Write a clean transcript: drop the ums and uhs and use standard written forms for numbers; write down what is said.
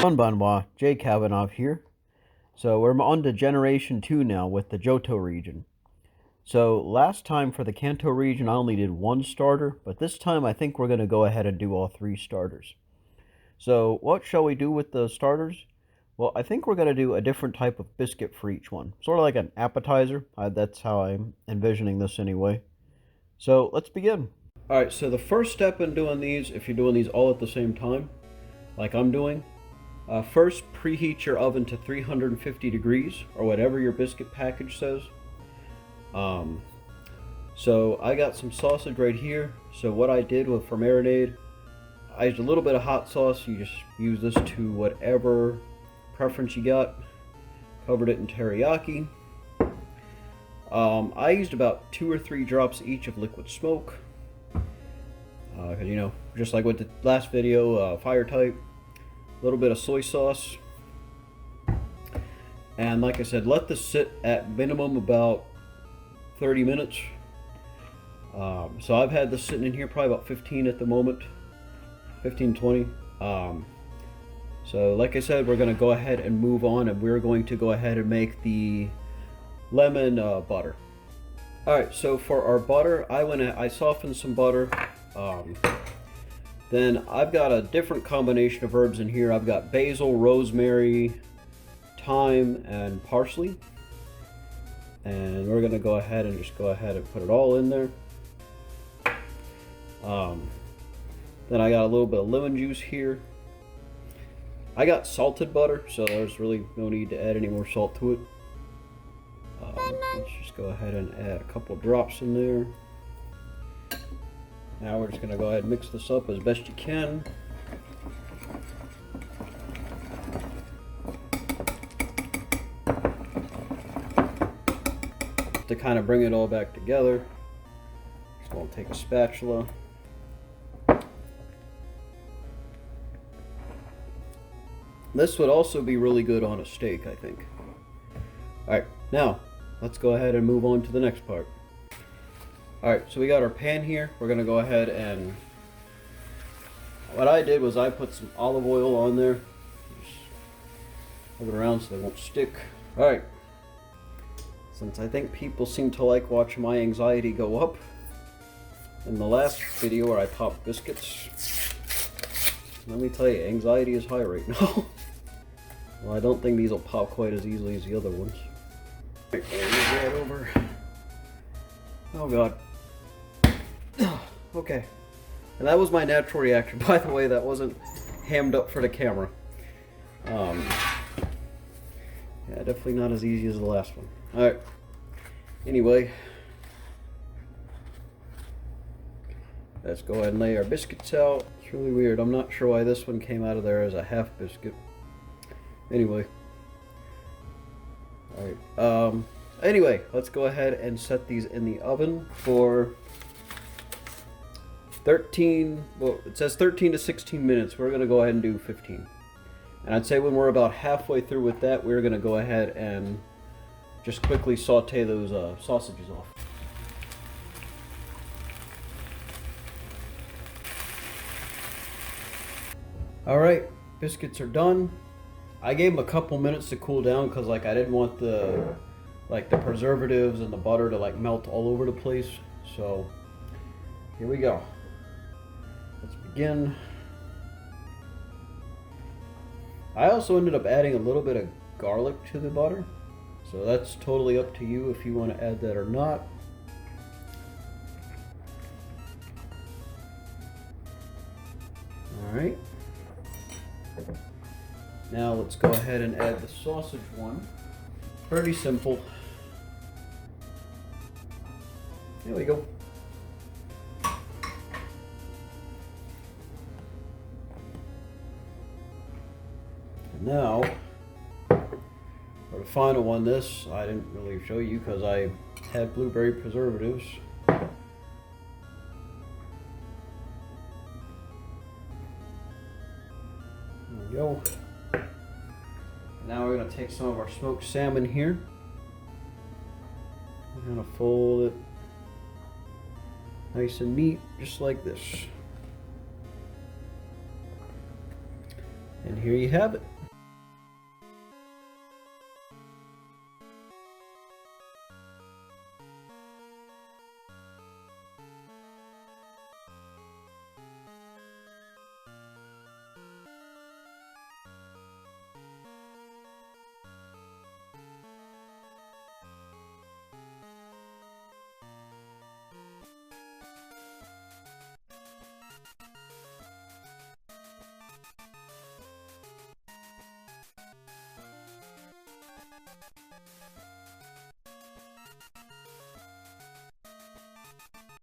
Bonbonwa, Jay Kavanaugh here. So we're on to Generation 2 now with the Johto region. So last time for the Kanto region I only did one starter, but this time I think we're going to go ahead and do all three starters. So what shall we do with the starters? Well, I think we're going to do a different type of biscuit for each one. Sort of like an appetizer. That's how I'm envisioning this anyway. So let's begin. Alright, so the first step in doing these, if you're doing these all at the same time, like I'm doing, first, preheat your oven to 350 degrees, or whatever your biscuit package says. So I got some sausage right here. So what I did with for marinade, I used a little bit of hot sauce. You just use this to whatever preference you got. Covered it in teriyaki. I used about 2 or 3 drops each of liquid smoke. Because, you know, just like with the last video, fire type. A little bit of soy sauce, and like I said, let this sit at minimum about 30 minutes. So I've had this sitting in here probably about 15 at the moment, 15-20. So like I said, we're going to go ahead and move on, and we're going to go ahead and make the lemon butter. Alright, so for our butter, I softened some butter. Then I've got a different combination of herbs in here. I've got basil, rosemary, thyme, and parsley. And we're going to go ahead and put it all in there. Then I got a little bit of lemon juice here. I got salted butter, so there's really no need to add any more salt to it. Let's just go ahead and add a couple drops in there. Now we're just going to go ahead and mix this up as best you can. To kind of bring it all back together, just going to take a spatula. This would also be really good on a steak, I think. Alright, now let's go ahead and move on to the next part. Alright, so we got our pan here. We're going to go ahead and... What I did was I put some olive oil on there. Just move it around so they won't stick. Alright. Since I think people seem to like watching my anxiety go up, in the last video where I popped biscuits, let me tell you, anxiety is high right now. Well, I don't think these will pop quite as easily as the other ones. Alright, move that over. Oh god. Okay, and that was my natural reaction. By the way, that wasn't hammed up for the camera. Yeah, definitely not as easy as the last one. Alright, anyway, let's go ahead and lay our biscuits out. It's really weird. I'm not sure why this one came out of there as a half biscuit. Anyway. Alright, anyway, let's go ahead and set these in the oven for 13, well, it says 13 to 16 minutes. We're going to go ahead and do 15. And I'd say when we're about halfway through with that, we're going to go ahead and just quickly saute those sausages off. Alright, biscuits are done. I gave them a couple minutes to cool down because like I didn't want the preservatives and the butter to like melt all over the place. So here we go. Let's begin. I also ended up adding a little bit of garlic to the butter, so that's totally up to you if you want to add that or not. Alright. Now let's go ahead and add the sausage one. Pretty simple. There we go. And now, for the final one, this I didn't really show you because I had blueberry preservatives. There we go. Now we're going to take some of our smoked salmon here. We're going to fold it nice and neat, just like this. And here you have it.